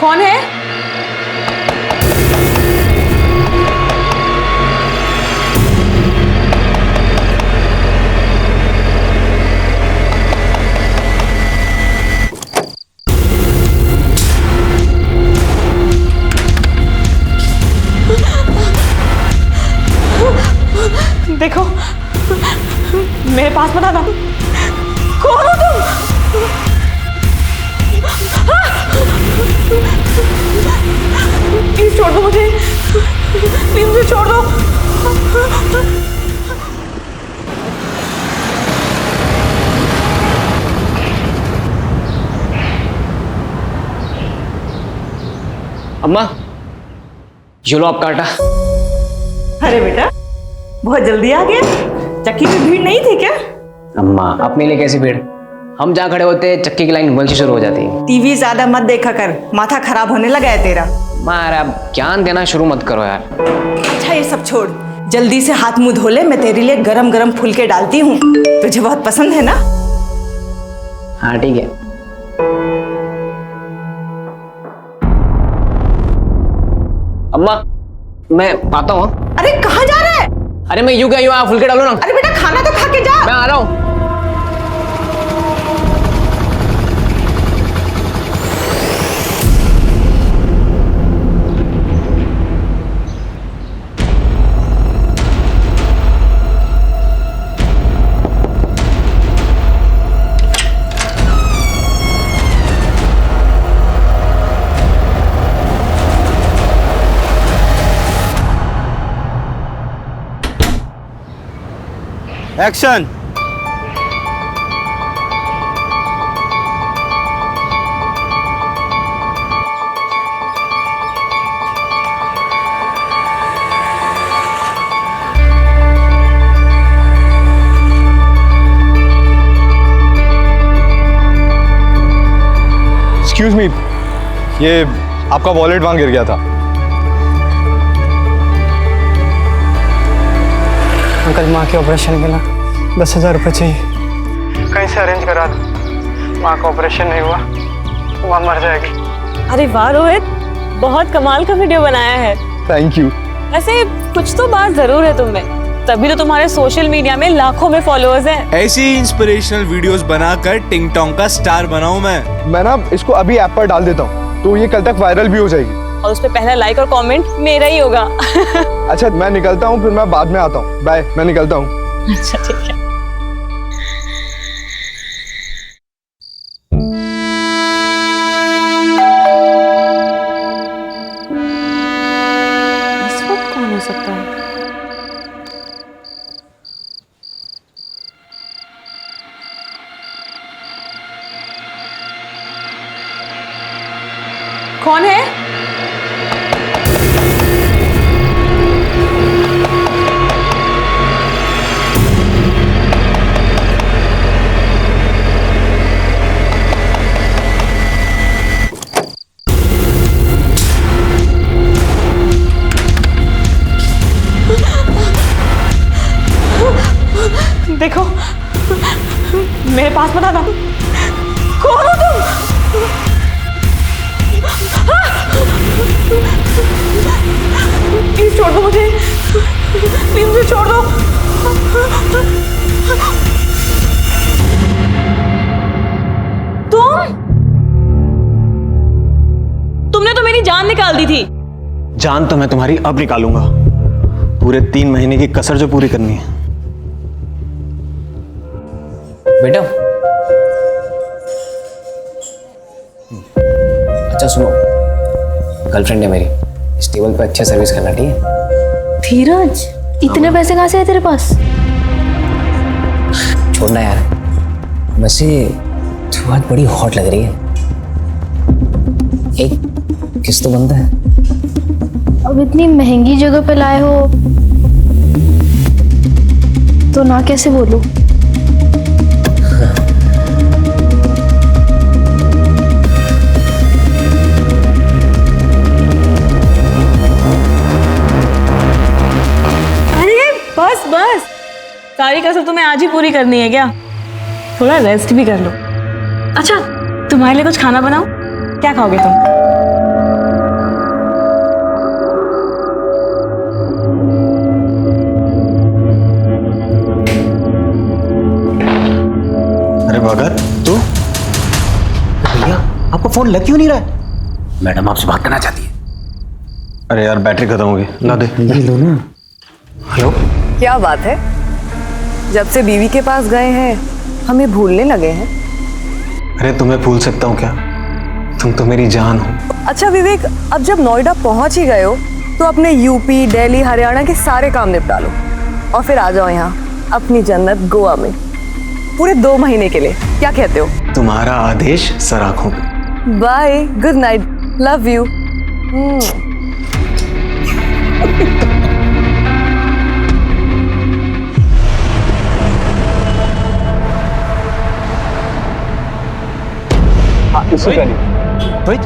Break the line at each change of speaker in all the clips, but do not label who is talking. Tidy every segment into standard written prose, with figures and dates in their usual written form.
कौन है? देखो, मेरे पास मत आना। कौन हो तुम? प्लीज छोड़ दो मुझे, प्लीज मुझे छोड़ दो।
अम्मा, ये लो आपका आटा।
अरे बेटा, बहुत जल्दी आ गए। चक्की में भीड़ नहीं थी क्या?
अम्मा, अपने लिए कैसी भीड़? हम जहाँ खड़े होते हैं चक्की की लाइन वहीं से शुरू हो जाती है।
टीवी ज्यादा मत देखा कर, माथा खराब होने लगा है तेरा।
मारा, अब ज्ञान देना शुरू मत करो यार।
अच्छा ये सब छोड़, जल्दी से हाथ मुंह धो ले। मैं तेरे लिए गरम गरम फुलके डालती हूँ, तुझे बहुत पसंद है ना?
हाँ ठीक है। अम्मा, मैं आता हूँ।
अरे कहाँ जा रहा है?
अरे मैं यूं क्या यूं, आप फुलके डालो ना।
अरे बेटा खाना तो खा के जा।
मैं आ रहा हूँ।
एक्शन। एक्सक्यूज मी, ये आपका वॉलेट वहां गिर गया था।
अंकल, माँ के ऑपरेशन के ना 10,000 रुपये चाहिए, कहीं से अरेंज करा दो। माँ का ऑपरेशन नहीं हुआ, माँ मर जाएगी।
अरे वाह रोहित, बहुत कमाल का वीडियो बनाया है।
Thank you.
वैसे कुछ तो बात जरूर है तुम में, तभी तो तुम्हारे सोशल मीडिया में लाखों में फॉलोअर्स हैं।
ऐसी इंस्पिरेशनल वीडियोस बनाकर टिंग टोंग का स्टार बनाऊं मैं
ना इसको अभी ऐप पर डाल देता हूँ, तो ये कल तक वायरल भी हो जाएगी।
और उस पे पहला लाइक और कमेंट मेरा ही होगा।
अच्छा मैं निकलता हूँ, फिर मैं बाद में आता हूँ। बाय, मैं निकलता हूँ।
अच्छा ठीक है।
इस वक्त कौन हो सकता है? कौन है? देखो, मेरे पास मत आना। कौन हो तुम? प्लीज छोड़ दो मुझे, प्लीज मुझे छोड़ दो।
तुमने तो मेरी जान निकाल दी थी।
जान तो मैं तुम्हारी अब निकालूंगा, पूरे 3 महीने की कसर जो पूरी करनी है।
बेटा, अच्छा सुनो, गर्लफ्रेंड है मेरी, इस टेबल पे अच्छे सर्विस करना, ठीक है?
धीरज, इतने पैसे कहाँ से है तेरे पास?
छोड़ना यार, वैसे तू बहुत बड़ी हॉट लग रही है, एक किस तो बनता है।
अब इतनी महंगी जगह पे लाए हो तो ना कैसे बोलूं?
बस सारी कसर तुम्हें आज ही पूरी करनी है क्या? थोड़ा रेस्ट भी कर लो। अच्छा तुम्हारे लिए कुछ खाना बनाऊं? क्या खाओगे तुम?
फोन लग क्यों नहीं रहा है? मैडम आपसे बात करना चाहती है।
अरे यार बैटरी खत्म हो गई, ला दे।
लो ना।
हेलो।
क्या बात है, जब से बीवी के पास गए हैं हमें भूलने लगे हैं।
अरे तुम्हें भूल सकता हूँ क्या, तुम तो मेरी जान हो।
अच्छा विवेक, अब जब नोएडा पहुंच ही गए हो तो अपने यूपी, दिल्ली, हरियाणा के सारे काम निपटा लो और फिर आ जाओ यहाँ अपनी जन्नत गोवा में पूरे 2 महीने के लिए। क्या कहते हो?
तुम्हारा आदेश सर आंखों पे।
Bye, good night, love you.
Rohit,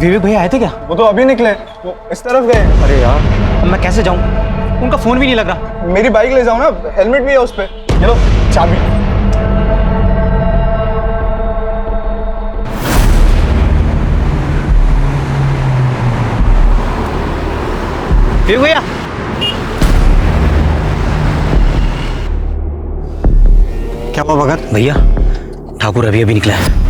Vivek भैया आए थे क्या?
वो तो अभी निकले, वो इस तरफ गए।
अरे यार, अब मैं कैसे जाऊं? उनका फोन भी नहीं लग रहा।
मेरी बाइक ले जाओ ना, हेलमेट भी है उस पे। ये लो चाबी।
विवेक भैया,
क्या हुआ भगत?
भैया ठाकुर अभी अभी निकला है।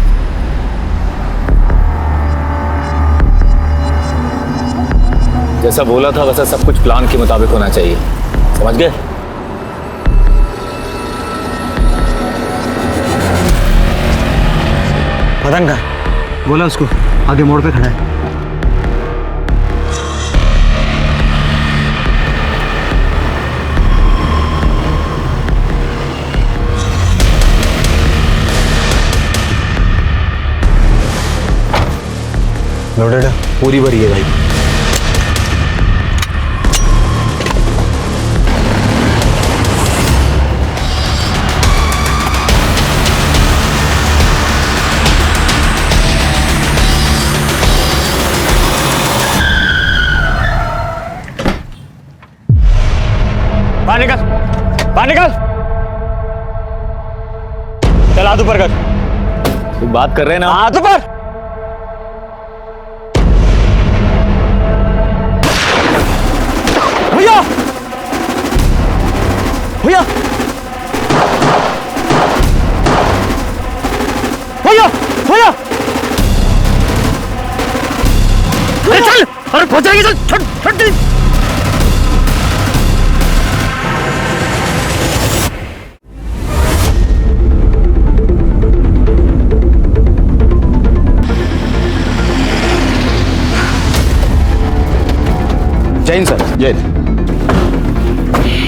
जैसा बोला था वैसा सब कुछ प्लान के मुताबिक होना चाहिए, समझ गए?
मदन का बोला उसको आगे मोड़ पे खड़ा है।
लोडेड है,
पूरी भरी है भाई।
बाहर निकल, बाहर निकल। चल हाथ ऊपर कर।
तू बात कर रहे हैं ना?
हाथ ऊपर।
भैया, भैया, भैया, भैया, अरे चल, अरे पहुंच जाएगी, चल, छोड़ छोड़ दे।
जैन सर।
जैन,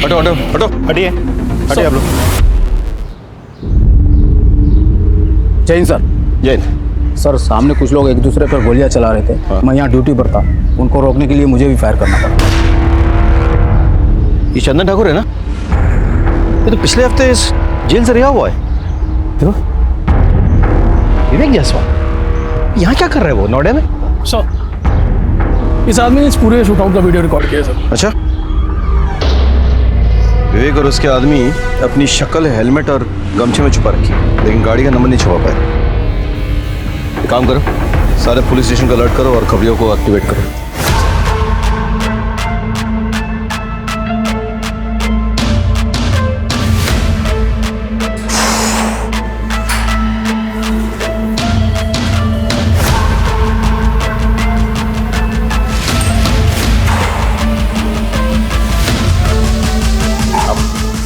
हटो हटो हटो, हटिए हटिए आप लोग।
जैन सर।
जैन,
सर सामने कुछ लोग एक दूसरे पर गोलियां चला रहे थे। मैं यहाँ ड्यूटी पर था, उनको रोकने के लिए मुझे भी फायर करना पड़ा।
ये चंदन ठाकुर है ना? ये तो पिछले हफ्ते इस जेल से रिहा हुआ है। देखो, विवेक जायसवाल यहाँ क्या कर रहे हैं वो नोएडा में?
सर, इस आदमी ने इस पूरे शूटआउट का वीडियो रिकॉर्ड किया सर।
अच्छा, विवेक और उसके आदमी अपनी शक्ल हेलमेट और गमछे में छुपा रखी, लेकिन गाड़ी का नंबर नहीं छुपा पाए। एक काम करो, सारे पुलिस स्टेशन को अलर्ट करो और खबरियों को एक्टिवेट करो।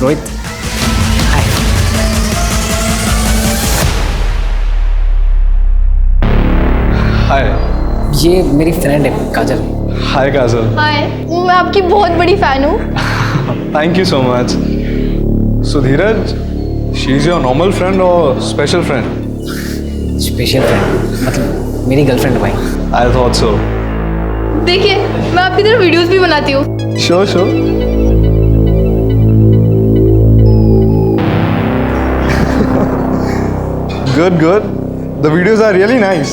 रोहित,
हाय।
ये मेरी फ्रेंड है काजल।
हाय काजल।
हाय, मैं आपकी बहुत बड़ी फैन हूँ।
Thank you so much. So Dheeraj, she is your normal friend और स्पेशल फ्रेंड?
स्पेशल फ्रेंड मतलब मेरी गर्लफ्रेंड है भाई।
I thought so.
देखिए, मैं आपकी तरह वीडियोस भी बनाती हूँ।
Sure sure. Good, good. The videos are really nice.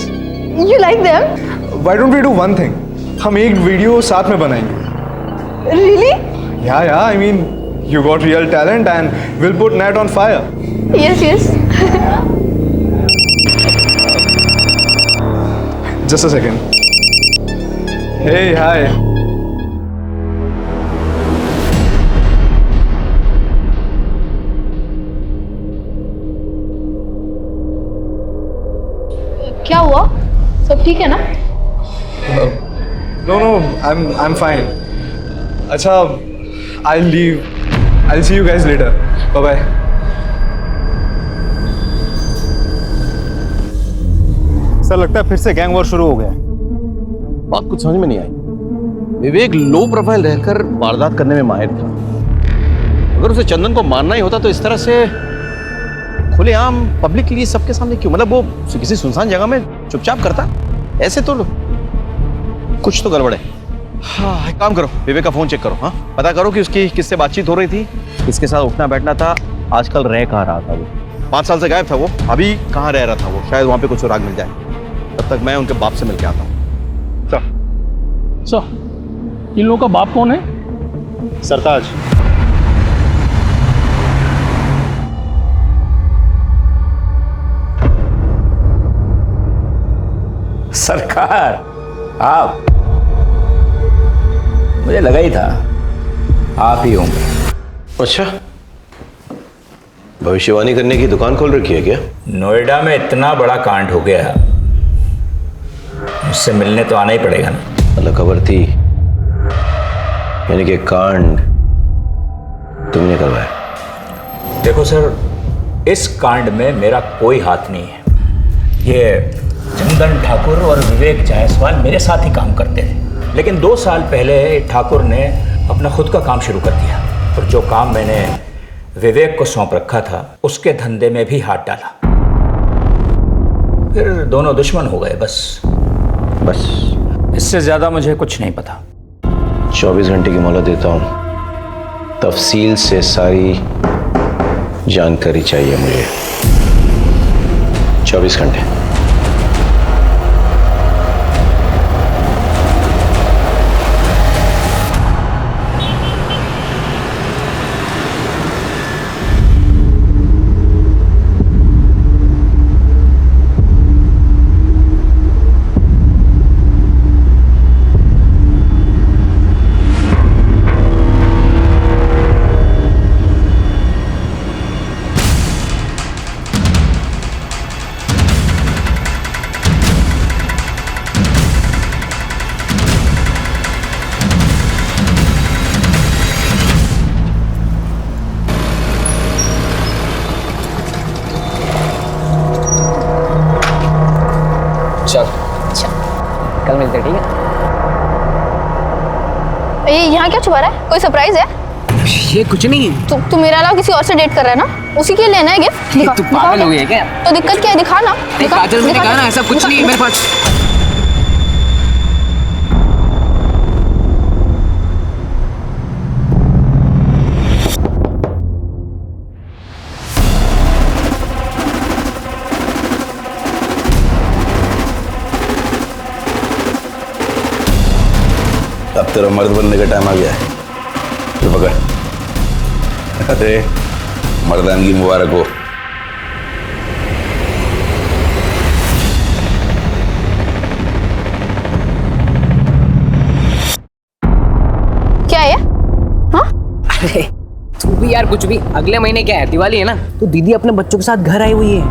You like them?
Why don't we do one thing? हम एक वीडियो साथ में बनाएंगे।
Really?
Yeah, yeah. I mean, you got real talent, and we'll put net on fire.
Yes, yes.
Just a second. Hey, hi.
क्या हुआ? ठीक है ना?
No, I'm fine. अच्छा, I'll leave. I'll see you guys later. Bye bye.
Sir लगता है फिर से गैंग वॉर शुरू हो गया है। बात कुछ समझ में नहीं आई। विवेक लो प्रोफाइल रहकर वारदात करने में माहिर था। अगर उसे चंदन को मारना ही होता तो इस तरह से खुलेआम पब्लिकली सबके सामने क्यों? मतलब वो किसी सुनसान जगह में चुपचाप करता। ऐसे तो कुछ तो गड़बड़ है। हाँ, एक काम करो, विवेक का फोन चेक करो। हाँ, पता करो कि उसकी किससे बातचीत हो रही थी, किसके साथ उठना बैठना था, आजकल रह कहाँ रहा था वो। 5 साल से गायब था वो, अभी कहाँ रह रहा था वो। शायद वहां पे कुछ सुराग मिल जाए। तब तक मैं उनके बाप से मिलके आता हूँ।
सर, इन लोगों का बाप कौन है?
सरताज।
सरकार, आप? मुझे लगा ही था आप ही होंगे।
अच्छा, भविष्यवाणी करने की दुकान खोल रखी है क्या?
नोएडा में इतना बड़ा कांड हो गया, मुझसे मिलने तो आना ही पड़ेगा ना।
मतलब खबर थी, यानी कि कांड तुमने करवाया?
देखो सर, इस कांड में मेरा कोई हाथ नहीं है। ये चंदन ठाकुर और विवेक जायसवाल मेरे साथ ही काम करते थे, लेकिन 2 साल पहले ठाकुर ने अपना खुद का काम शुरू कर दिया और जो काम मैंने विवेक को सौंप रखा था उसके धंधे में भी हाथ डाला। फिर दोनों दुश्मन हो गए। बस इससे ज्यादा मुझे कुछ नहीं पता।
24 घंटे की मोहलत देता हूं, तफसील से सारी जानकारी चाहिए मुझे। 24 घंटे।
कल मिलते, ठीक है?
ये यहाँ क्या छुपा रहा है? कोई सरप्राइज है?
ये कुछ नहीं है।
तू मेरा अलावा किसी और से डेट कर रहा है ना? उसी के लिए लेना है गिफ्ट?
तू पागल हो गई है क्या?
तो दिक्कत क्या है? दिखा ना।
काजल, मैंने कहा ना ऐसा कुछ नहीं है मेरे पास।
अब तेरा मर्द बनने का टाइम आ गया है। तो पकड़। अरे मर्दानगी मुबारक हो।
क्या है? हाँ?
अरे तू भी यार कुछ भी। अगले महीने क्या है, दिवाली है ना, तो दीदी अपने बच्चों के साथ घर आई हुई है।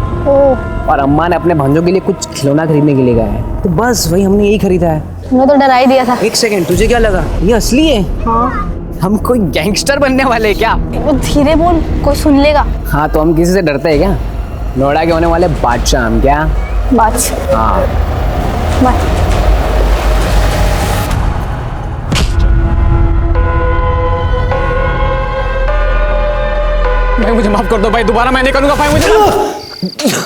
और अम्मा ने अपने भांजों के लिए कुछ खिलौना खरीदने के लिए गया है, तो बस वही हमने यही खरीदा है।
मैं तो डरा ही दिया था।
एक सेकंड, तुझे क्या लगा ये असली है?
हाँ।
हम कोई गैंगस्टर बनने वाले हैं क्या?
वो धीरे बोल, कोई सुन लेगा।
हाँ, तो हम किसी से डरते हैं क्या? नोएडा के होने वाले बादशाह हम। क्या
बादशाह?
हाँ।
बाय।
भाई मुझे माफ कर दो भाई, दोबारा मैं नहीं करूंगा भाई, मुझे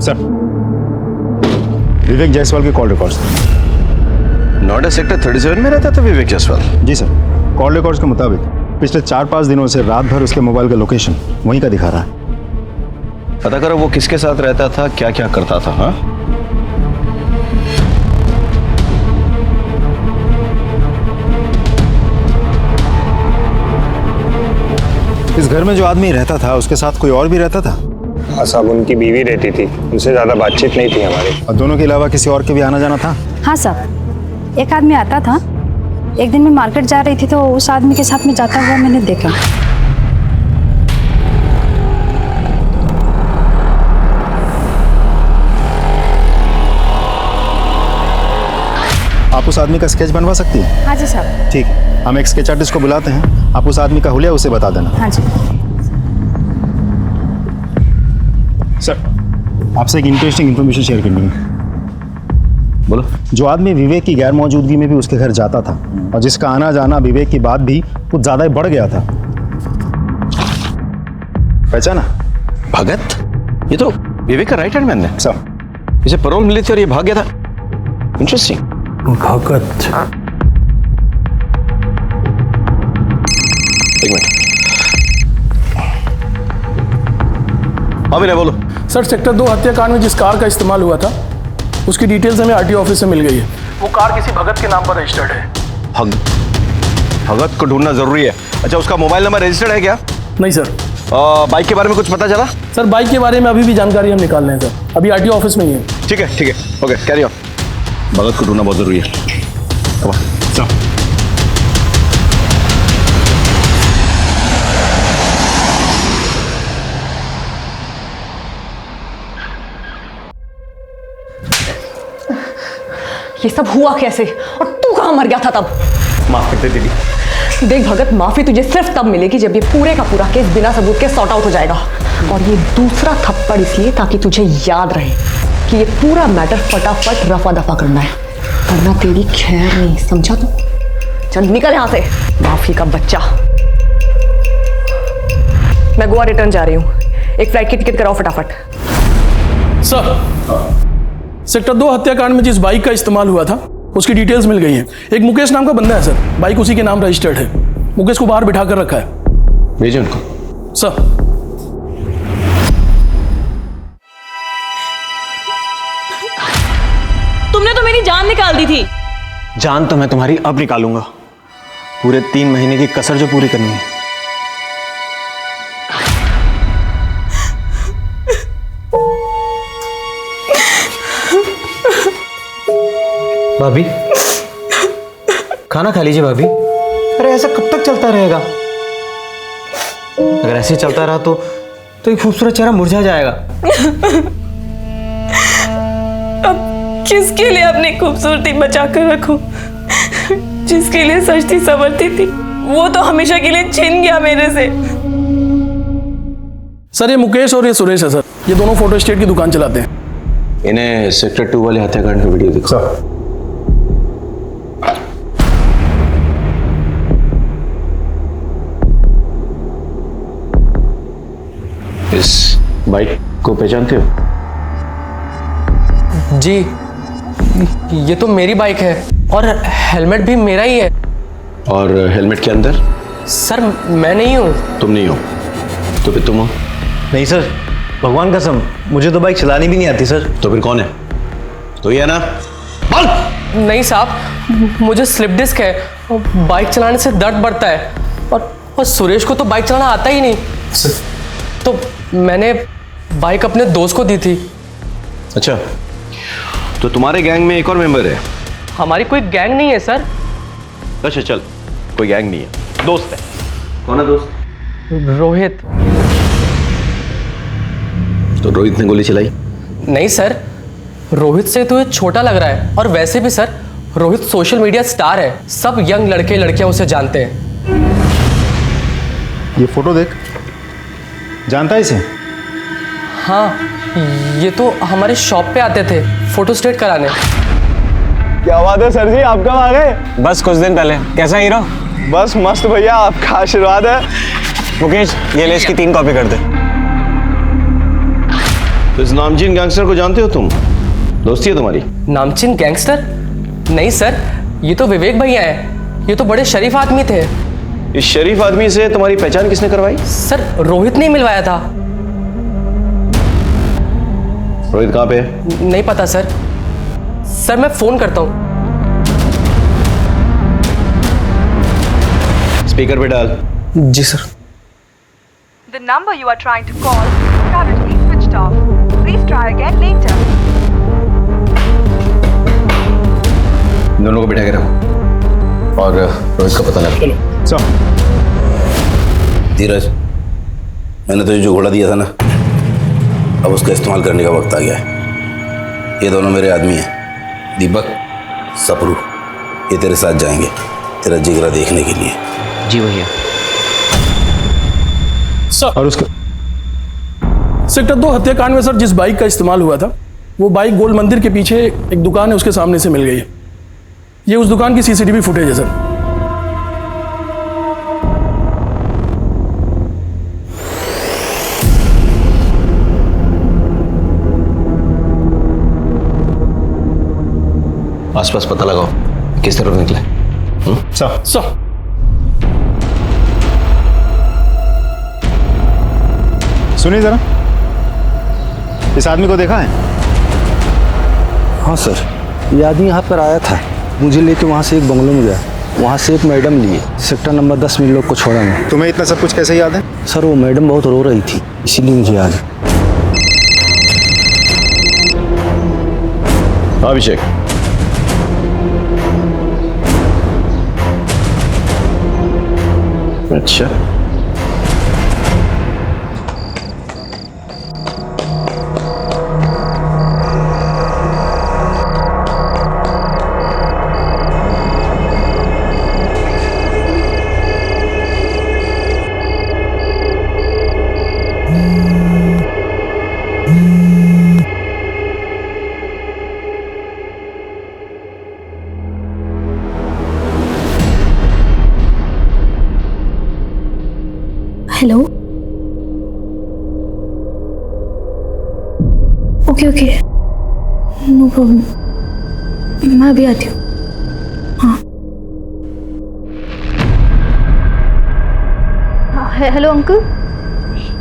सर, विवेक जायसवाल के कॉल रिकॉर्ड्स। नोएडा सेक्टर 37 में रहता था विवेक जायसवाल? जी सर, कॉल रिकॉर्ड्स के मुताबिक
पिछले 4-5 दिनों से रात भर उसके मोबाइल का लोकेशन वहीं का दिखा रहा है।
पता करो वो किसके साथ रहता था, क्या क्या करता था। हाँ,
इस घर में जो आदमी रहता था उसके साथ कोई और भी रहता था?
हाँ साहब, उनकी बीवी रहती थी, उनसे ज़्यादा बातचीत नहीं थी हमारी।
और दोनों के अलावा किसी और के भी आना जाना था?
हाँ साहब, एक आदमी आता था। एक दिन मैं मार्केट जा रही थी तो उस आदमी के साथ में जाता हुआ मैंने देखा।
आप उस आदमी का स्केच बनवा सकती हैं?
हाँ जी साहब।
ठीक है, हम एक स्केच आर्टिस्ट को बुलाते हैं, आप उस आदमी का हुलिया उसे बता देना।
हाँ जी
सर, आपसे एक इंटरेस्टिंग इन्फॉर्मेशन शेयर करनी है।
बोलो।
जो आदमी विवेक की गैर मौजूदगी में भी उसके घर जाता था और जिसका आना जाना विवेक की बात भी कुछ ज्यादा ही बढ़ गया था, पहचाना?
भगत? ये तो विवेक का राइट हैंड मैन है।
सर,
इसे पैरोल मिली थी और ये भाग गया था। इंटरेस्टिंग।
भगत।
एक मिनट। हाँ विनय बोलो।
सर, सेक्टर 2 हत्याकांड में जिस कार का इस्तेमाल हुआ था उसकी डिटेल्स हमें आरटीओ ऑफिस से मिल गई है। वो कार किसी भगत के नाम पर रजिस्टर्ड है।
भगत को ढूंढना जरूरी है। अच्छा, उसका मोबाइल नंबर रजिस्टर्ड है क्या?
नहीं सर।
बाइक के बारे में कुछ पता चला?
सर, बाइक के बारे में अभी भी जानकारी हम निकाल रहे हैं सर, अभी आरटीओ ऑफिस में ही है।
ठीक है, ठीक है, ओके, कैरी ऑन। भगत को ढूंढना बहुत जरूरी है।
ये सब हुआ कैसे और तू कहाँ मर गया था तब?
माफ कर दे दीदी।
देख भगत, माफी तुझे सिर्फ तब मिलेगी जब ये पूरे का पूरा केस बिना सबूत के सॉर्ट आउट हो जाएगा। और ये दूसरा थप्पड़ इसलिए ताकि तुझे याद रहे कि ये पूरा मैटर फटाफट रफा दफा करना है, वरना तेरी खैर नहीं, समझा तू? चल निकल यहाँ से, माफी का बच्चा। मैं गोवा रिटर्न जा रही हूँ, एक फ्लाइट की टिकट कराओ फटाफट।
सर, सेक्टर 2 हत्याकांड में जिस बाइक का इस्तेमाल हुआ था उसकी डिटेल्स मिल गई हैं। एक मुकेश नाम का बंदा है सर, बाइक उसी के नाम रजिस्टर्ड है। मुकेश को बाहर बिठा कर रखा है।
भेजिए उनको।
सर।
तुमने तो मेरी जान निकाल दी थी।
जान तो मैं तुम्हारी अब निकालूंगा, पूरे 3 महीने की कसर जो पूरी करनी है। भाभी, खाना खा लीजिए भाभी। अरे ऐसा कब तक चलता रहेगा? अगर ऐसे चलता रहा तो ये खूबसूरत चेहरा मुरझा जाएगा।
अब किसके लिए अपनी खूबसूरती बचा कर रखूं? जिसके लिए सजती संवरती थी वो तो हमेशा के लिए छिन गया मेरे से।
सर, ये मुकेश और ये सुरेश है सर, ये दोनों फोटो स्टेट की दुकान चलाते हैं।
इन्हें सेक्टर 2 वाले हत्याकांड की वीडियो दिखा। इस बाइक को पहचानते हो?
जी, ये तो मेरी बाइक है और हेलमेट भी मेरा ही है।
और हेलमेट के अंदर?
सर, मैं नहीं हूँ।
तुम नहीं हो तो फिर तुम हो?
नहीं सर, भगवान कसम, मुझे तो बाइक चलानी भी नहीं आती सर।
तो फिर कौन है? तो ये है ना?
नहीं साहब, मुझे स्लिप डिस्क है, बाइक चलाने से दर्द बढ़ता है और सुरेश को तो बाइक चलाना आता ही नहीं सर। तो मैंने बाइक अपने दोस्त को दी थी।
अच्छा, तो तुम्हारे गैंग में एक और मेंबर है?
हमारी कोई गैंग नहीं है सर।
अच्छा चल, कोई गैंग नहीं है, दोस्त है। कौन है दोस्त?
रोहित।
तो रोहित ने गोली चलाई?
नहीं सर, रोहित से तो ये छोटा लग रहा है और वैसे भी sir Rohit social media star है, सब यंग लड़के लड़कियां उसे जानते हैं।
ये फोटो देख, जानता है इसे?
हाँ, ये तो हमारे शॉप पे आते थे फोटो स्टेट कराने।
क्या बात है सर जी, आप कब आ गए? बस कुछ दिन पहले। कैसा हीरो? बस मस्त भैया, आपका आशीर्वाद है। मुकेश, ये ले इसकी 3 कॉपी कर दे।
तो इस नामचीन गैंगस्टर को जानते हो तुम? दोस्ती है तुम्हारी?
नामचीन गैंगस्टर? नहीं सर, ये तो विवेक भैया है, ये तो बड़े शरीफ आदमी थे।
इस शरीफ आदमी से तुम्हारी पहचान किसने करवाई?
सर रोहित ने मिलवाया था।
रोहित कहाँ पे है?
नहीं पता सर। सर मैं फोन करता हूँ।
स्पीकर पे डाल।
जी sir.
The number you are trying to call is currently switched off. Please try again later.
दोनों को बिठा के रखो और रोहित का पता लगा। चलो
धीरज, मैंने तुझे जो घोड़ा दिया था ना, अब उसका इस्तेमाल करने का वक्त आ गया है। ये दोनों मेरे आदमी हैं, दीपक, सपरू। ये तेरे साथ जाएंगे तेरा जिगरा देखने के लिए।
जी भैया।
और उसके सेक्टर 2 हत्याकांड में सर जिस बाइक का इस्तेमाल हुआ था, वो बाइक गोल मंदिर के पीछे एक दुकान है उसके सामने से मिल गई है। ये उस दुकान की सीसीटीवी फुटेज है सर।
आसपास पता लगाओ किस तरफ निकले।
सर
सुनिए जरा, इस आदमी को देखा है?
हाँ सर, ये आदमी यहाँ पर आया था, मुझे लेके वहाँ से एक बंगलों में गया। वहाँ से एक मैडम लिए, सेक्टर नंबर 10 में लोग को छोड़ा नहीं।
तुम्हें इतना सब कुछ कैसे याद है?
सर वो मैडम बहुत रो रही थी, इसीलिए मुझे याद है।
अभिषेक, अच्छा
hello. Okay okay, no problem, मैं अभी आती हूँ। हाँ। हेलो अंकल,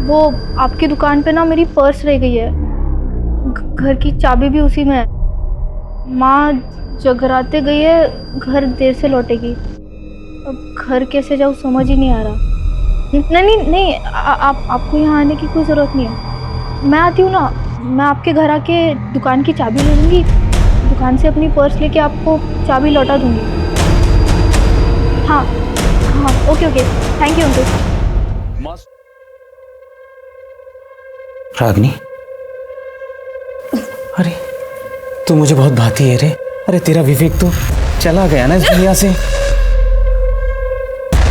वो आपकी दुकान पे ना मेरी पर्स रह गई है, घर की चाबी भी उसी में है। माँ जगराते गई है, घर देर से लौटेगी। अब घर कैसे जाऊँ समझ ही नहीं आ रहा। नहीं, आपको यहाँ आने की कोई ज़रूरत नहीं है। मैं आती हूँ ना, मैं आपके घर आके दुकान की चाबी ले लूँगी, दुकान से अपनी पर्स लेके आपको चाबी लौटा दूँगी। हाँ, ओके, थैंक यू अंकल।
रागनी, अरे तू मुझे बहुत भाती है रे। अरे तेरा विवेक तो चला गया ना इस दुनिया से,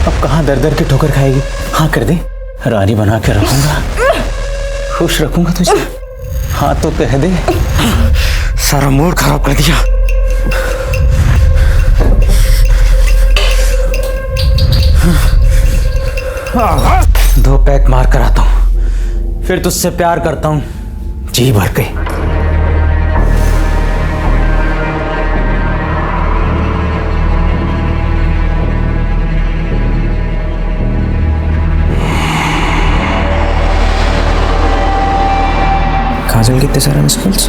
अब कहाँ दर दर की ठोकर खाएगी। हाँ कर दे, रानी बना के रखूंगा, खुश रखूंगा तुझे। हाँ तो कह दे, सारा मूड खराब कर दिया। दो पैक मार कर आता हूँ, फिर तुझसे प्यार करता हूँ जी भर के। काजल कितने सारे मिसकॉल्स।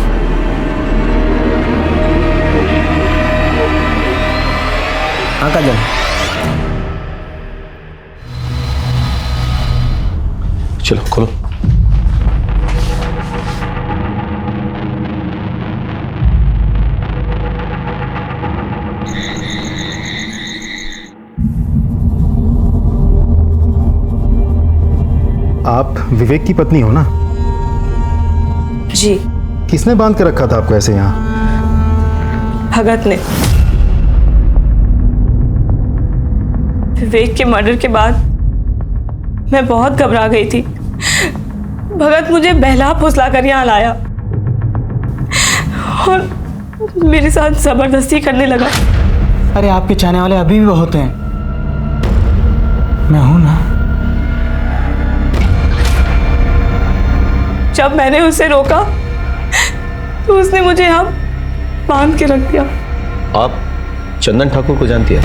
हाँ काजल,
चलो खोलो।
आप विवेक की पत्नी हो ना?
जी।
किसने बांध के रखा था आपको ऐसे यहाँ?
भगत ने। विवेक के मर्डर के बाद मैं बहुत घबरा गई थी। भगत मुझे बहला फुसला कर यहाँ लाया और मेरे साथ जबरदस्ती करने लगा।
अरे आपके चाहने वाले अभी भी बहुत हैं, मैं हूं ना।
जब मैंने उसे रोका तो उसने मुझे यहाँ बांध के रख दिया।
आप चंदन ठाकुर को जानती है?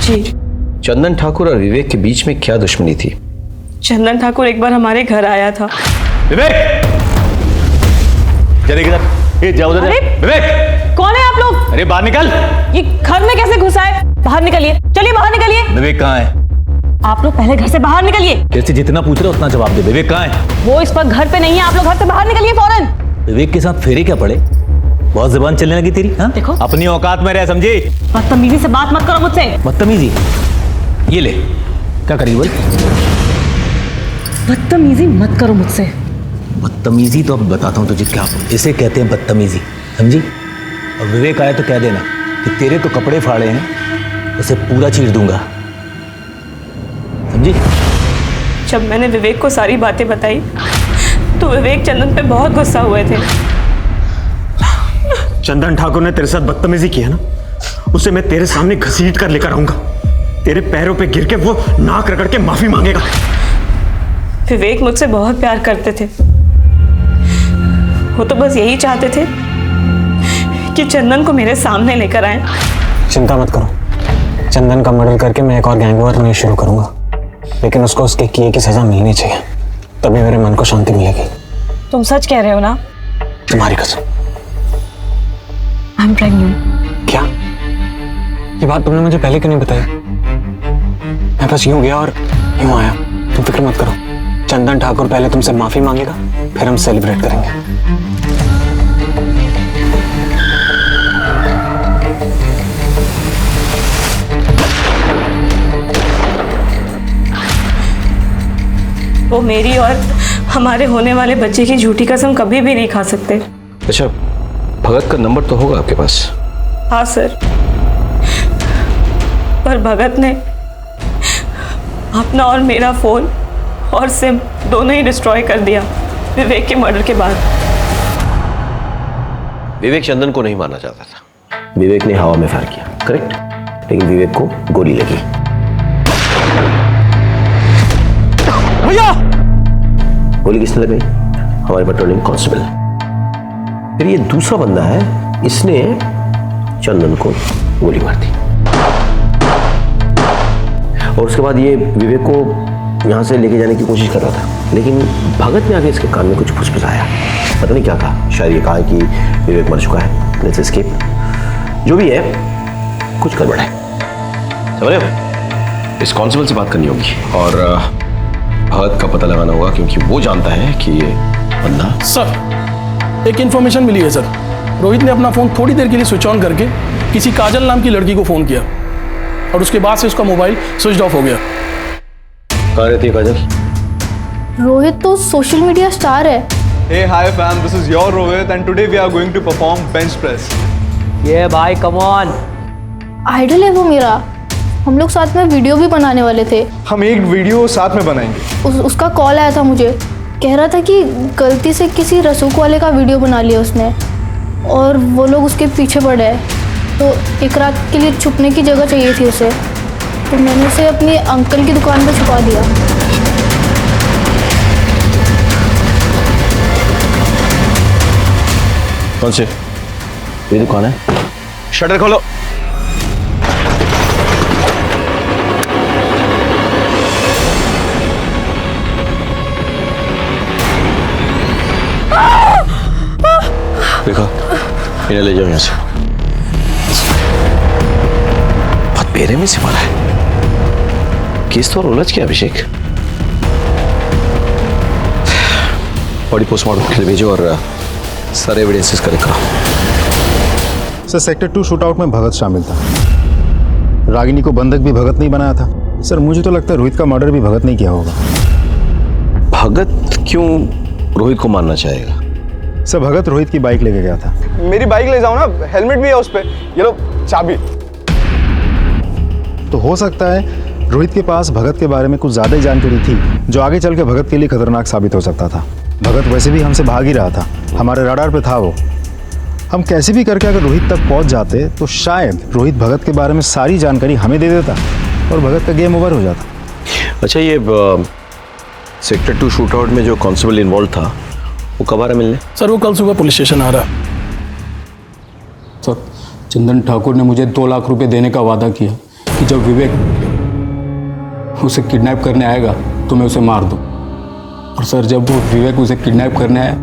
जी।
चंदन ठाकुर और विवेक के बीच में क्या दुश्मनी थी?
चंदन ठाकुर एक बार हमारे घर आया था।
विवेक, चले किधर? ये जाओ उधर। विवेक,
कौन है आप लोग?
अरे बाहर निकल।
ये घर में कैसे घुसा है? बाहर निकलिए, चलिए बाहर निकलिए।
विवेक कहाँ है?
आप लोग पहले घर से बाहर निकलिए।
कैसे जितना पूछ रहे हो उतना जवाब दे। विवेक कहाँ है?
वो इस वक्त घर पे नहीं है, आप लोग घर से बाहर निकलिए फौरन।
विवेक के साथ फेरे क्या पड़े? बहुत जुबान चलने लगी तेरी। हाँ?
देखो,
अपनी औकात में रह, समझी?
बदतमीजी से बात मत करो मुझसे।
बदतमीजी? ये ले, क्या करेगी बोल?
बदतमीजी मत करो मुझसे।
बदतमीजी तो अब बताता हूँ तुझे क्या, इसे कहते हैं बदतमीजी, समझी? और विवेक आया तो कह देना कि तेरे तो कपड़े फाड़े हैं, उसे पूरा चीर दूंगा, समझी?
जब मैंने विवेक को सारी बातें बताई तो विवेक चंदन पे बहुत गुस्सा हुए थे।
चंदन ठाकुर ने तेरे साथ बदतमीजी की है ना, उसे मैं तेरे सामने घसीट कर लेकर आऊंगा। तेरे पैरों पे गिर के वो नाक रगड़ के माफी मांगेगा।
विवेक मुझसे बहुत प्यार करते थे। वो तो बस यही चाहते थे कि चंदन को मेरे सामने लेकर आए।
चिंता मत करो, चंदन का मर्डर करके मैं एक और गैंग वॉर नहीं शुरू करूंगा, लेकिन उसको उसके किए की सजा मिलनी चाहिए, तभी मेरे मन को शांति मिलेगी।
तुम सच कह रहे हो ना?
तुम्हारी कसम।
I am pregnant.
क्या? ये बात तुमने मुझे पहले क्यों नहीं बताई? मैं बस यूं गया और यूं आया। तुम फिक्र मत करो, चंदन ठाकुर पहले तुमसे माफी मांगेगा, फिर हम सेलिब्रेट करेंगे।
वो मेरी और हमारे होने वाले बच्चे की झूठी कसम कभी भी नहीं खा सकते।
अच्छा, भगत का नंबर तो होगा आपके पास?
हाँ सर, पर भगत ने अपना और मेरा फोन और सिम दोनों ही डिस्ट्रॉय कर दिया विवेक के मर्डर के बाद।
विवेक चंदन को नहीं मारना चाहता था, विवेक ने हवा में फायर किया, करेक्ट? लेकिन विवेक को गोली लगी। भैया! गोली किसने लगाई? हमारे पेट्रोलिंग कांस्टेबल। फिर ये दूसरा बंदा है, इसने चंदन को गोली मार दी और उसके बाद ये विवेक को यहाँ से लेके जाने की कोशिश कर रहा था, लेकिन भगत ने आगे इसके कान में कुछ फुसफुसाया, पता नहीं क्या कहा। शायद ये कहा कि विवेक मर चुका है, लेट्स एस्केप। जो भी है, कुछ गड़बड़ है, समझ रहे हो? इस कांस्टेबल से बात करनी होगी और भगत का पता लगाना होगा, क्योंकि वो जानता है कि ये बंदा।
सर, एक इंफॉर्मेशन मिली है सर। रोहित ने अपना फोन थोड़ी देर के लिए स्विच ऑन करके किसी काजल नाम की लड़की को फोन किया और उसके बाद से उसका मोबाइल स्विच ऑफ हो गया।
कहाँ रहती है काजल?
रोहित तो सोशल मीडिया स्टार है।
Hey, hi fam, this is your Rohit and today we are going to perform bench press.
ये भाई कम ऑन।
आइडल है वो मेरा, हम लोग साथ में वीडियो भी बनाने वाले थे।
हम एक वीडियो साथ में बनाएंगे।
उसका कॉल आया था मुझे, कह रहा था कि गलती से किसी रसूख वाले का वीडियो बना लिया उसने और वो लोग उसके पीछे पड़े हैं, तो एक रात के लिए छुपने की जगह चाहिए थी उसे, तो मैंने उसे अपने अंकल की दुकान पर छुपा दिया।
कौन से? ये दुकान है। शटर खोलो। देखो, इन्हें ले जाओ यहाँ से। बहुत बेरहमी से मारा है। केस तो उलझ गया अभिषेक। बॉडी पोस्टमार्टम के लिए भेजो और सारे एविडेंसेस कलेक्ट करो।
सर, सेक्टर 2 शूटआउट में भगत शामिल था। रागिनी को बंधक भी भगत नहीं बनाया था। सर, मुझे तो लगता है रोहित का मर्डर भी भगत नहीं किया होगा।
भगत क्यों रोहित को मारना चाहेगा?
सर, भगत रोहित की बाइक लेके गया था।
मेरी बाइक ले जाओ ना, हेलमेट भी है उस पे, ये लो चाबी।
तो हो सकता है रोहित के पास भगत के बारे में कुछ ज़्यादा ही जानकारी थी, जो आगे चल के भगत के लिए खतरनाक साबित हो सकता था। भगत वैसे भी हमसे भाग ही रहा था, हमारे रडार पे था वो। हम कैसे भी करके अगर रोहित तक पहुंच जाते तो शायद रोहित भगत के बारे में सारी जानकारी हमें दे देता और भगत का गेम ओवर हो जाता।
अच्छा, ये सेक्टर 2 शूटआउट में जो कांस्टेबल इन्वॉल्व था वो कब आ रहा मिलने?
सर, वो कल सुबह पुलिस स्टेशन आ रहा।
सर, चंदन ठाकुर ने मुझे 2 लाख रुपए देने का वादा किया,
कि जब विवेक उसे किडनैप करने आएगा तो मैं उसे मार दूं। और सर, जब वो विवेक उसे किडनैप करने आया,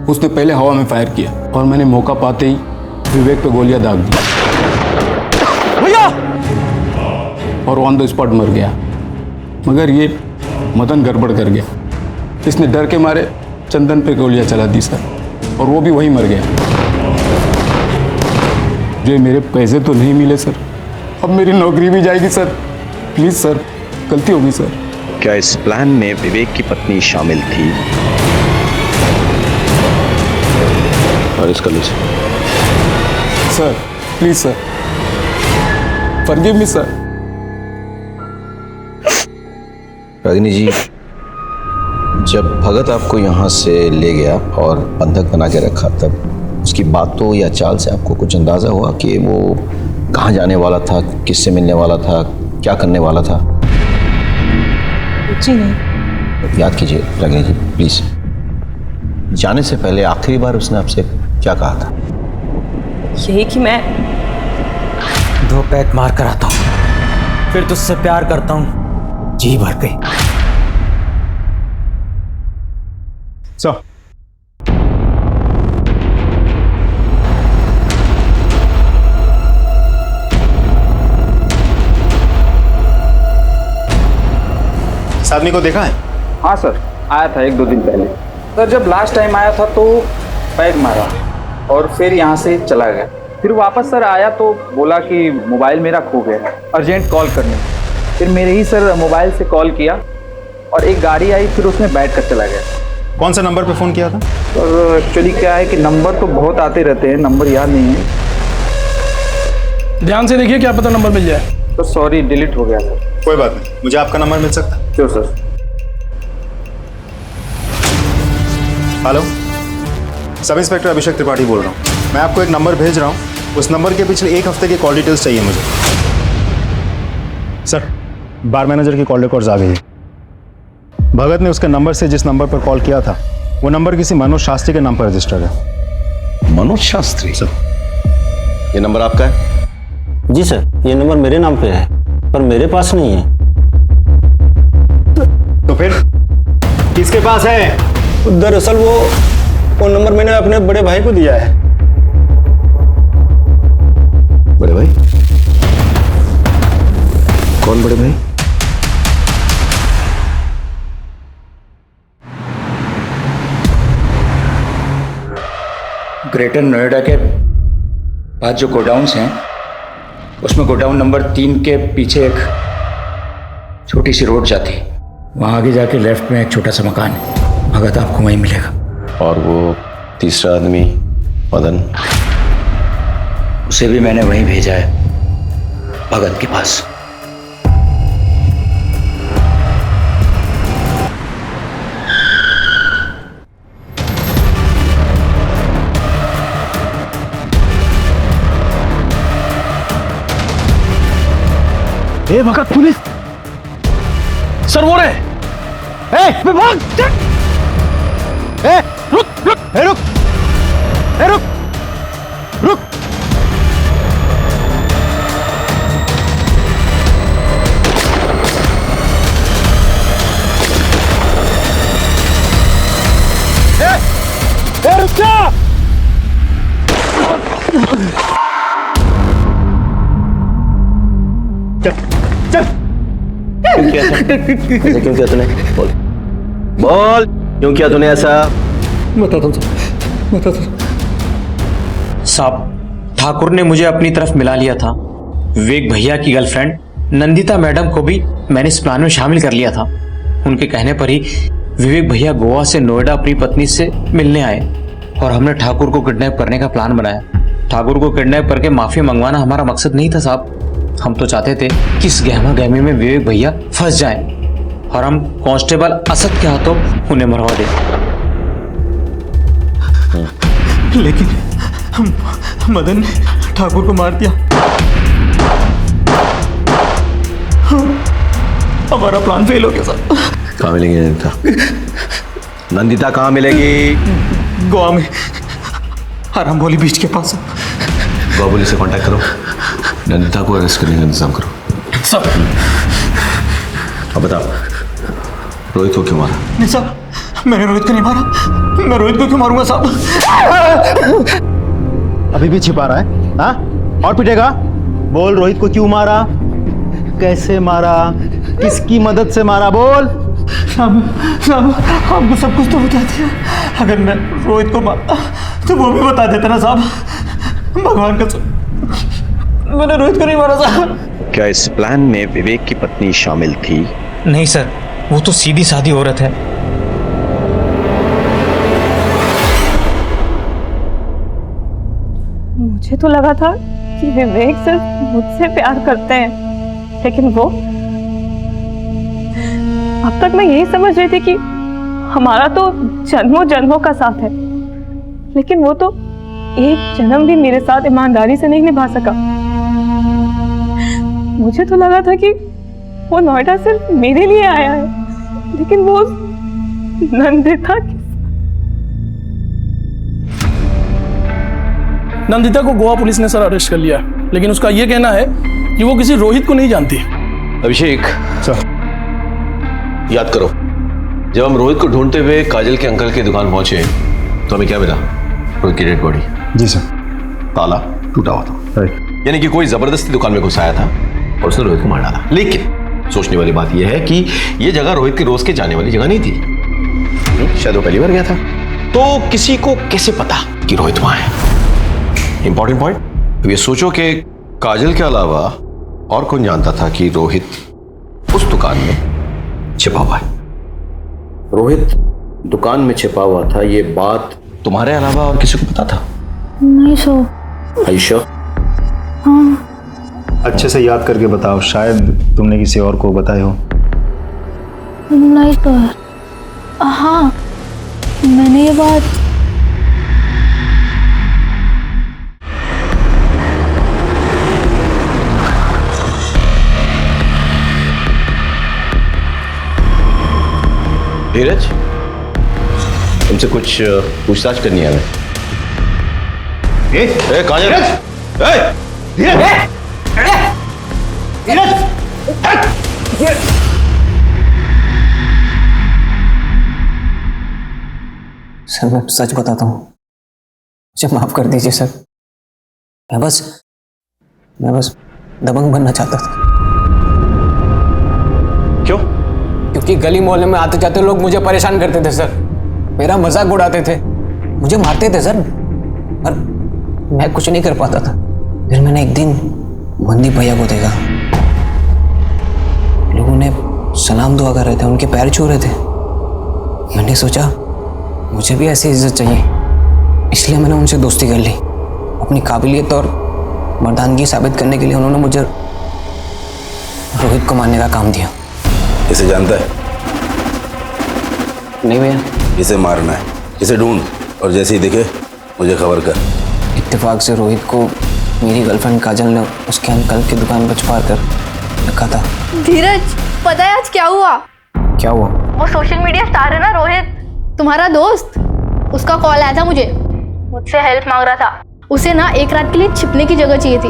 उसने पहले हवा में फायर किया और मैंने मौका पाते ही विवेक पे गोलियां दाग दी भैया, और ऑन द स्पॉट मर गया। मगर ये मदन गड़बड़ कर गया, इसने डर के मारे चंदन पे गोलियां चला दी सर, और वो भी वहीं मर गया। जो मेरे पैसे तो नहीं मिले सर, अब मेरी नौकरी भी जाएगी सर। प्लीज सर, गलती होगी सर।
क्या इस प्लान में विवेक की पत्नी शामिल थी? और इसका लीजिए
sir, please sir, forgive me sir.
Ragini ji, जब भगत आपको यहाँ से ले गया और बंधक बना के रखा, तब उसकी बातों या चाल से आपको कुछ अंदाजा हुआ कि वो कहाँ जाने वाला था, किससे मिलने वाला था, क्या करने वाला था?
जी नहीं।
याद कीजिए रागिनी जी, प्लीज। जाने से पहले आखिरी बार उसने आपसे क्या कहा था?
यही कि मैं
2 पैक मार कर आता हूँ, फिर तुझसे प्यार करता हूँ जी भर के।
इस आदमी को देखा है?
हाँ सर, आया था 1-2 दिन पहले। सर, जब लास्ट टाइम आया था तो पैक मारा और फिर यहाँ से चला गया। फिर वापस सर आया तो बोला कि मोबाइल मेरा खो गया है, अर्जेंट कॉल करने। फिर मेरे ही सर मोबाइल से कॉल किया और एक गाड़ी आई, फिर उसमें बैठ कर चला गया।
कौन सा नंबर पे फ़ोन किया था?
सर एक्चुअली क्या है कि नंबर तो बहुत आते रहते हैं, नंबर याद नहीं है।
ध्यान से देखिए, क्या पता नंबर मिल जाए।
तो सॉरी, डिलीट हो गया सर।
कोई बात नहीं, मुझे आपका नंबर मिल सकता है?
Sure sir.
Hello, sub inspector Abhishek Tripathi बोल रहा हूँ। मैं आपको एक नंबर भेज रहा हूँ, उस नंबर के पिछले 1 हफ्ते की कॉल डिटेल्स चाहिए मुझे। सर, बार मैनेजर की कॉल रिकॉर्ड्स आ गई है। भगत ने उसके नंबर से जिस नंबर पर कॉल किया था, वो नंबर किसी मनोज शास्त्री के नाम पर रजिस्टर्ड है।
मनोज शास्त्री? सर, ये नंबर आपका है?
जी सर, ये नंबर मेरे नाम पे है, पर मेरे पास नहीं है।
तो फिर किसके पास है?
दरअसल वो नंबर मैंने अपने बड़े भाई को दिया है।
बड़े भाई? कौन बड़े भाई?
ग्रेटर नोएडा के पास जो गोडाउन्स हैं, उसमें गोडाउन नंबर 3 के पीछे एक छोटी सी रोड जाती है। वहाँ आगे जाके लेफ्ट में एक छोटा सा मकान है, भगत आपको वहीं मिलेगा।
और वो तीसरा आदमी मदन?
उसे भी मैंने वहीं भेजा है, भगत के पास।
ए भगत, पुलिस! सर वो रहे। भाग! रुक रुक रुक रुक रुक। रुक जा!
क्यों किया था? ऐसा क्यों किया तूने? बोल बोल, क्यों किया तूने ऐसा?
बताता हूँ साहब। ठाकुर ने मुझे अपनी तरफ मिला लिया था। विवेक भैया की गर्लफ्रेंड नंदिता मैडम को भी मैंने इस प्लान में शामिल कर लिया था। उनके कहने पर ही विवेक भैया गोवा से नोएडा अपनी पत्नी से मिलने आए और हमने ठाकुर को किडनैप करने का प्लान बनाया। ठाकुर को किडनैप करके माफी मंगवाना हमारा मकसद नहीं था साहब। हम तो चाहते थे कि इस गहमा गहमी में विवेक भैया फंस जाएं और हम कांस्टेबल असद के हाथों उन्हें मरवा दें। लेकिन मदन ने ठाकुर को मार दिया। हमारा प्लान फेल हो गया साहब।
कहाँ मिलेगी नंदिता? नंदिता कहाँ मिलेगी?
गोवा में आरामबोली बीच के पास।
गोवा पुलिस से कांटेक्ट करो, नंदिता को अरेस्ट करने का इंतजाम करो।
सब
अब बताओ, रोहित को क्यों मारा?
नहीं साहब, मैंने रोहित को नहीं मारा। मैं रोहित को क्यों मारूंगा साहब?
अभी भी छिपा रहा है? हाँ, और पिटेगा? बोल, रोहित को क्यों मारा, कैसे मारा, किसकी मदद से मारा, बोल।
साहब आपको सब कुछ तो बता दिया। अगर मैं रोहित को मारता तो वो भी बता देता ना साहब। भगवान कसम, मैंने रोहित को नहीं मारा साहब।
क्या इस प्लान में विवेक की पत्नी शामिल थी?
नहीं सर, वो तो सीधी सादी औरत है।
मुझे तो लगा था कि विवेक सिर्फ मुझसे प्यार करते हैं, लेकिन वो, अब तक मैं यही समझ रही थी कि हमारा तो जन्मों जन्मों का साथ है, लेकिन वो तो एक जन्म भी मेरे साथ ईमानदारी से नहीं निभा सका। मुझे तो लगा था कि वो नोएडा सिर्फ मेरे लिए आया है, लेकिन वो नंदिता
नंदिता को गोवा पुलिस ने सर अरेस्ट कर लिया, लेकिन उसका ये कहना है कि वो किसी रोहित को नहीं जानती।
अभिषेक सर, याद करो, जब हम रोहित को ढूंढते हुए काजल के अंकल की दुकान पहुंचे तो हमें क्या मिला? रोहित की डेड बॉडी।
जी सर।
ताला टूटा हुआ था, यानी कि कोई जबरदस्ती दुकान में घुस आया था और उसने रोहित को मार डाला। लेकिन सोचने वाली बात यह है कि यह जगह रोहित की रोज के जाने वाली जगह नहीं थी, शायद वो पहली बार गया था। तो किसी को कैसे पता कि रोहित वहां है? Important point. ये सोचो कि काजल के अलावा और कौन जानता था कि रोहित उस दुकान में छिपा हुआ है? रोहित दुकान में छिपा हुआ था, ये बात तुम्हारे अलावा और किसी को पता था?
नहीं सो।
आयशा,
हाँ।
अच्छे से याद करके बताओ, शायद तुमने किसी और को बताया हो।
नहीं सर। हाँ, मैंने ये बात
धीरज, तुमसे कुछ पूछताछ करनी है हमें। काजल,
सर मैं सच बताता हूँ, मुझे माफ कर दीजिए सर। मैं बस दबंग बनना चाहता था।
क्यों?
क्योंकि गली मोहल्ले में आते जाते लोग मुझे परेशान करते थे सर, मेरा मजाक उड़ाते थे, मुझे मारते थे सर, और मैं कुछ नहीं कर पाता था। फिर मैंने एक दिन मंदी भैया को देखा, लोगों ने सलाम दुआ कर रहे थे, उनके पैर छू रहे थे। मैंने सोचा मुझे भी ऐसी इज्जत चाहिए, इसलिए मैंने उनसे दोस्ती कर ली। अपनी काबिलियत और मर्दानगी साबित करने के लिए उन्होंने मुझे रोहित को मारने का काम दिया।
इसे जानता है?
नहीं भैया।
इसे मारना है, इसे ढूंढ और जैसे ही दिखे मुझे खबर कर।
इत्तेफाक से रोहित को मेरी गर्लफ्रेंड काजल ने उसके अंकल की दुकान पर छुपा कर रखा था।
धीरज, पता है आज क्या हुआ?
क्या हुआ?
वो सोशल मीडिया स्टार है ना रोहित, तुम्हारा दोस्त, उसका कॉल आया था मुझसे हेल्प मांग रहा था। उसे ना एक रात के लिए छिपने की जगह चाहिए थी,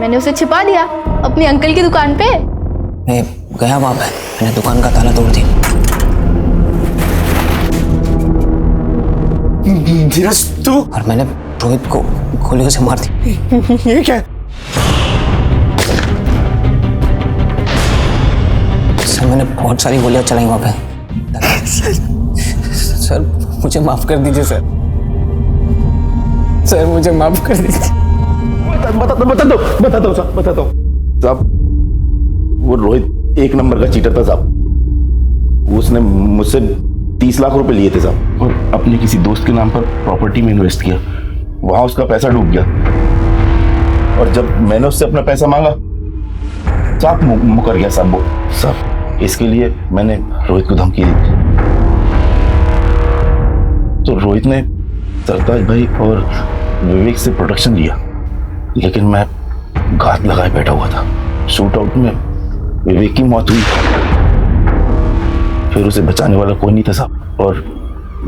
मैंने उसे छिपा दिया अपने अंकल की दुकान पे।
मैं गया वहां पे, मैंने दुकान का ताला तोड़ दिया।
धीरज तू?
और मैंने रोहित को गोलियों से मार दी।
ये क्या?
सर मैंने बहुत सारी गोलियां चलाई वहां पे। सर मुझे माफ कर दीजिए सर, सर मुझे माफ कर दीजिए।
बताता हूँ साहब, वो रोहित एक नंबर का चीटर था साहब। उसने मुझसे 30 लाख रुपए लिए थे साहब, और अपने किसी दोस्त के नाम पर प्रॉपर्टी में इन्वेस्ट किया। वहां उसका पैसा डूब गया, और जब मैंने उससे अपना पैसा मांगा साहब मुकर गया साहब। वो साहब, इसके लिए मैंने रोहित को धमकी दी, तो रोहित ने सरताज भाई और विवेक से प्रोटेक्शन लिया, लेकिन मैं घात लगाए बैठा हुआ था। शूट आउट में विवेक की मौत हुई, फिर उसे बचाने वाला कोई नहीं था साहब। और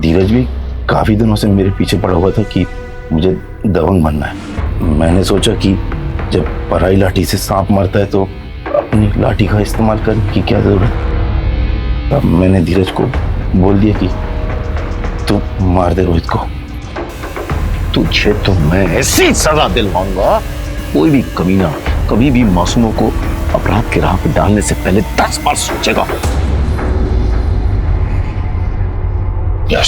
धीरज भी काफी दिनों से मेरे पीछे पड़ा हुआ था कि मुझे दबंग बनना है। मैंने सोचा कि जब पराई लाठी से सांप मरता है तो
अपनी लाठी का इस्तेमाल करने की क्या जरूरत। अब मैंने धीरज को बोल दिया कि तू मार दे रोहित को।
तुझे तो मैं ऐसी सजा दिलवाऊंगा, कोई भी कमीना कभी भी मासूमों को अपराध की राह पर डालने से पहले 10 बार सोचेगा।
यार